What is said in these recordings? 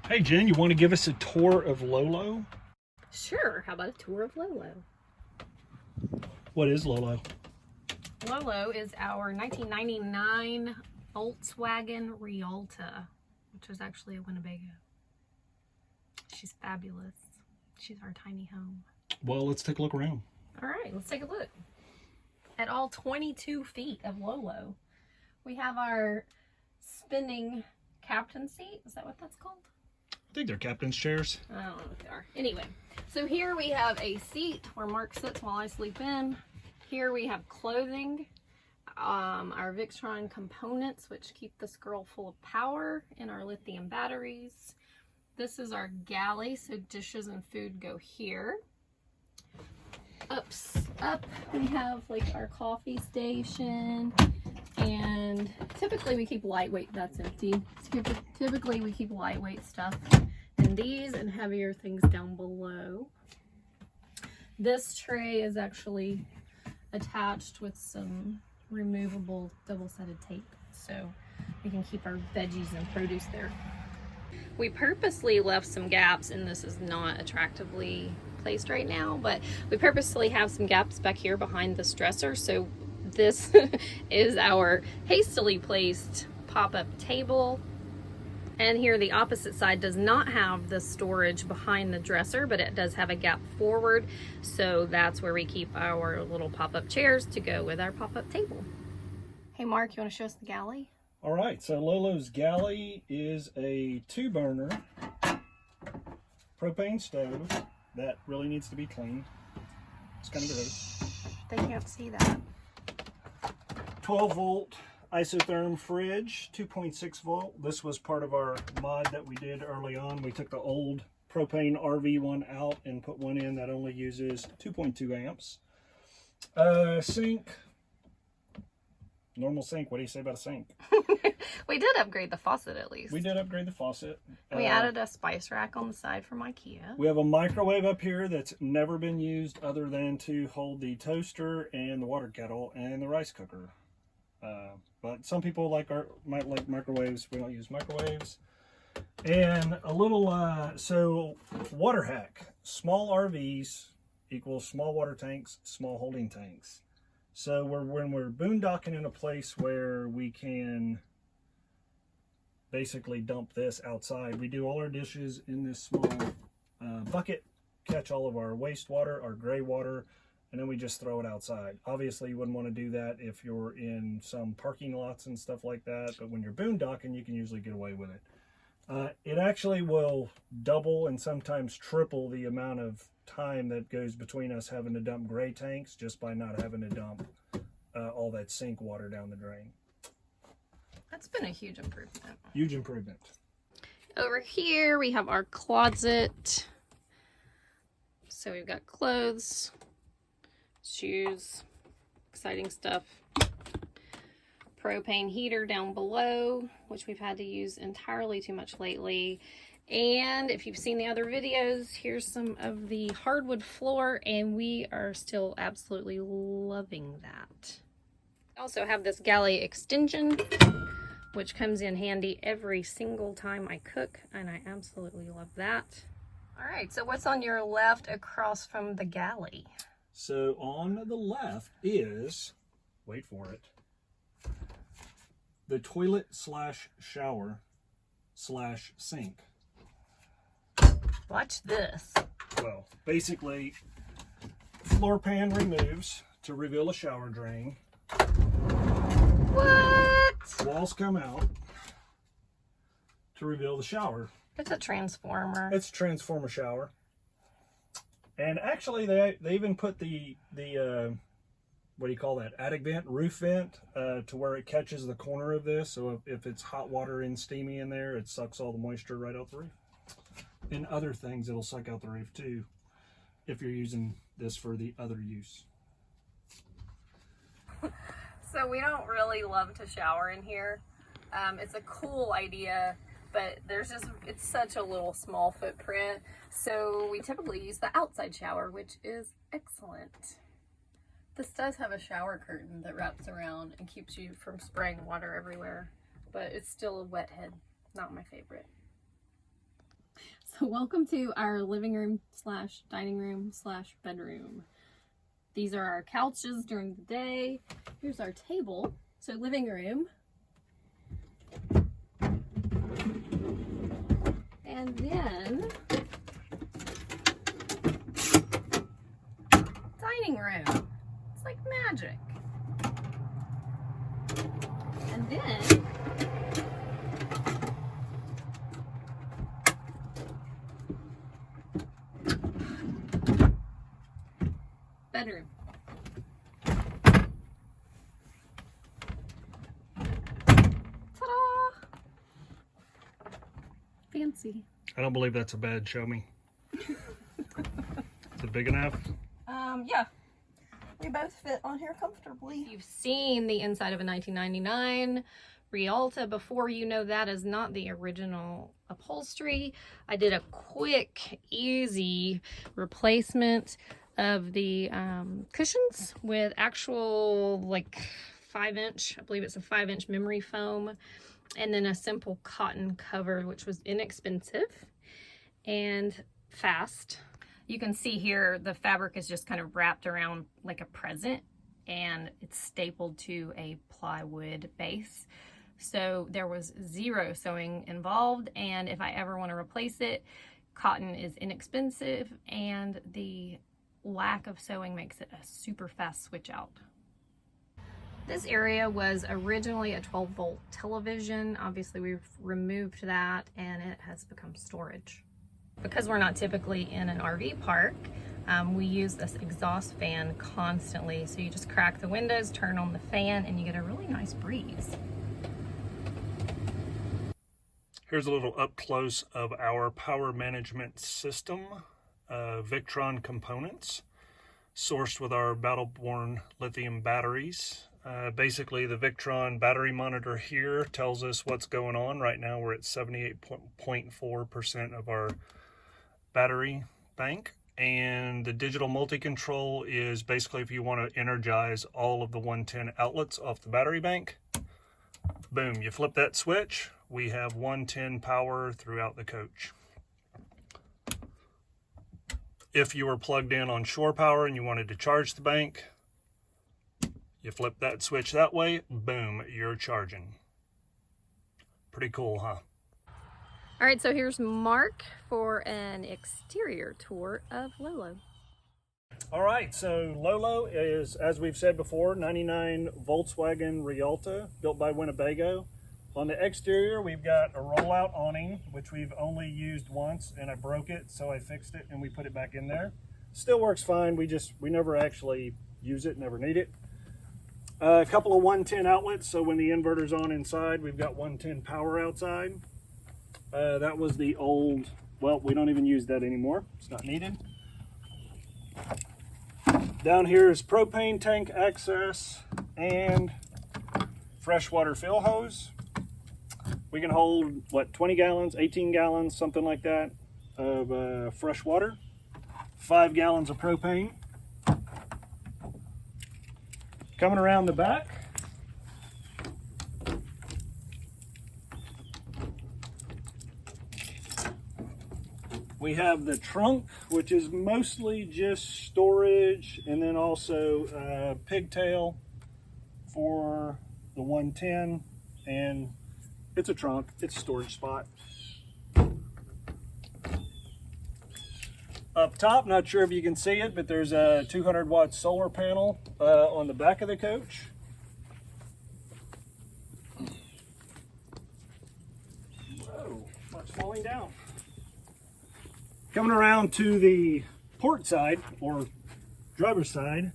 Hey Jen, you want to give us a tour of Lolo? Sure, how about a tour of Lolo? What is Lolo? Lolo is our 1999 Volkswagen Rialta, which is actually a Winnebago. She's fabulous. She's our tiny home. Well, let's take a look around. All right, let's take a look at all 22 feet of Lolo. We have our spinning captain seat. Is that what that's called? I think they're captain's chairs. I don't know what they are. Anyway, so here we have a seat where Mark sits while I sleep in. Here we have clothing, our Victron components, which keep this girl full of power, and our lithium batteries. This is our galley, so dishes and food go here. Up we have like our coffee station, and typically we keep lightweight. That's empty. Typically we keep lightweight stuff in these and heavier things down below. This tray is actually attached with some removable double-sided tape, so we can keep our veggies and produce there. We purposely left some gaps, and this is not attractively placed right now, but we purposely have some gaps back here behind this dresser. So this is our hastily placed pop-up table, and here the opposite side does not have the storage behind the dresser, but it does have a gap forward, so that's where we keep our little pop-up chairs to go with our pop-up table. Hey Mark, you want to show us the galley? All right, so Lolo's Galley is a 2-burner propane stove that really needs to be cleaned. It's kind of gross. They can't see that. 12-volt isotherm fridge, 2.6 volt. This was part of our mod that we did early on. We took the old propane RV one out and put one in that only uses 2.2 amps. Sink. Normal sink. What do you say about a sink? We did upgrade the faucet at least. We did upgrade the faucet. We added a spice rack on the side from IKEA. We have a microwave up here that's never been used other than to hold the toaster and the water kettle and the rice cooker. But some people might like microwaves. We don't use microwaves. And a little, so water hack. Small RVs equals small water tanks, small holding tanks. So when we're boondocking in a place where we can basically dump this outside, we do all our dishes in this small bucket, catch all of our wastewater, our gray water, and then we just throw it outside. Obviously, you wouldn't want to do that if you're in some parking lots and stuff like that, but when you're boondocking, you can usually get away with it. It actually will double and sometimes triple the amount of time that goes between us having to dump gray tanks just by not having to dump all that sink water down the drain. That's been a huge improvement. Huge improvement. Over here we have our closet. So we've got clothes, shoes, exciting stuff. Propane heater down below, which we've had to use entirely too much lately. And if you've seen the other videos, here's some of the hardwood floor, and we are still absolutely loving that. I also have this galley extension, which comes in handy every single time I cook, and I absolutely love that. All right, so what's on your left across from the galley? So on the left is, wait for it, the toilet slash shower slash sink. Watch this. Well, basically, floor pan removes to reveal a shower drain. What? Walls come out to reveal the shower. It's a transformer. It's a transformer shower. And actually, they even put the what do you call that? Attic vent, roof vent, to where it catches the corner of this. So if it's hot water and steamy in there, it sucks all the moisture right out the roof. And other things, it'll suck out the roof too, if you're using this for the other use. So we don't really love to shower in here. It's a cool idea, but it's such a little small footprint. So we typically use the outside shower, which is excellent. This does have a shower curtain that wraps around and keeps you from spraying water everywhere, but it's still a wet head. Not my favorite. So welcome to our living room slash dining room slash bedroom. These are our couches during the day. Here's our table. So living room. And then dining room. It's like magic. And then bedroom. Ta-da! Fancy. I don't believe that's a bed. Show me. Is it big enough? Yeah. We both fit on here comfortably. You've seen the inside of a 1999 Rialta before. You know that is not the original upholstery. I did a quick, easy replacement of the cushions with actual like 5-inch, I believe it's a 5-inch memory foam, and then a simple cotton cover, which was inexpensive and fast. You can see here the fabric is just kind of wrapped around like a present, and it's stapled to a plywood base. So there was zero sewing involved, and if I ever want to replace it, cotton is inexpensive, and the lack of sewing makes it a super fast switch out. This area was originally a 12-volt television. Obviously we've removed that and it has become storage. Because we're not typically in an RV park, we use this exhaust fan constantly. So you just crack the windows, turn on the fan, and you get a really nice breeze. Here's a little up close of our power management system. Victron components sourced with our battle-born lithium batteries. Basically, the Victron battery monitor here tells us what's going on. Right now we're at 78.4% of our battery bank, and the digital multi-control is basically if you want to energize all of the 110 outlets off the battery bank. Boom, you flip that switch, we have 110 power throughout the coach. If you were plugged in on shore power and you wanted to charge the bank, you flip that switch that way, boom, you're charging. Pretty cool, huh? All right, so here's Mark for an exterior tour of Lolo. All right, so Lolo is, as we've said before, 99 Volkswagen Rialta, built by Winnebago. On the exterior, we've got a rollout awning, which we've only used once, and I broke it, so I fixed it, and we put it back in there. Still works fine, we never actually use it, never need it. A couple of 110 outlets, so when the inverter's on inside, we've got 110 power outside. That was the old, well, we don't even use that anymore. It's not needed. Down here is propane tank access and freshwater fill hose. We can hold, what, 20 gallons, 18 gallons, something like that, of fresh water. 5 gallons of propane. Coming around the back, we have the trunk, which is mostly just storage, and then also pigtail for the 110, and it's a trunk, it's a storage spot. Up top, not sure if you can see it, but there's a 200-watt solar panel on the back of the coach. Whoa, what's falling down? Coming around to the port side, or driver's side,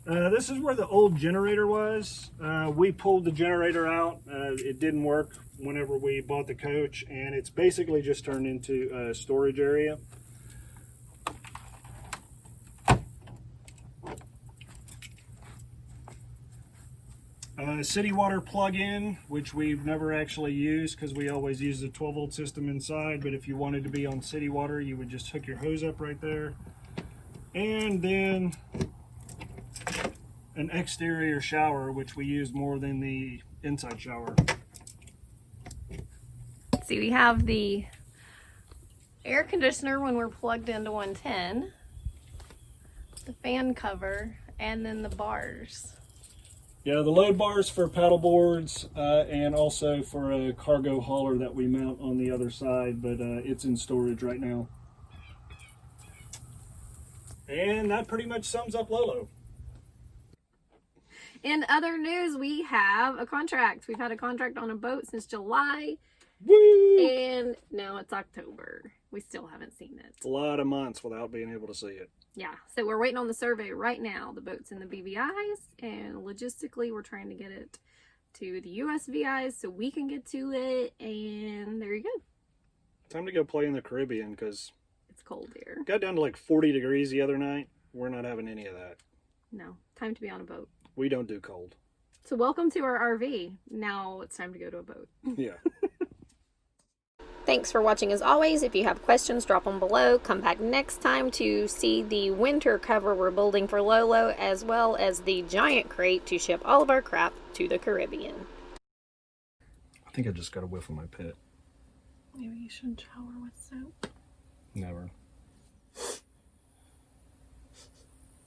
this is where the old generator was. We pulled the generator out. It didn't work whenever we bought the coach, and it's basically just turned into a storage area. City water plug-in, which we've never actually used because we always use the 12-volt system inside, but if you wanted to be on city water, you would just hook your hose up right there. And then an exterior shower, which we use more than the inside shower. See, we have the air conditioner when we're plugged into 110, the fan cover, and then the bars. Yeah, the load bars for paddle boards and also for a cargo hauler that we mount on the other side, but it's in storage right now. And that pretty much sums up Lolo. In other news, we have a contract. We've had a contract on a boat since July. Woo! And now it's October. We still haven't seen it. A lot of months without being able to see it. Yeah, so we're waiting on the survey right now. The boat's in the BVIs, and logistically we're trying to get it to the USVIs so we can get to it, and there you go. Time to go play in the Caribbean because It's cold here. got down to like 40 degrees the other night. We're not having any of that. No, time to be on a boat. We don't do cold. So welcome to our RV. Now it's time to go to a boat. Yeah. Thanks for watching as always. If you have questions, drop them below. Come back next time to see the winter cover we're building for Lolo, as well as the giant crate to ship all of our crap to the Caribbean. I think I just got a whiff of my pit. Maybe you shouldn't shower with soap. Never.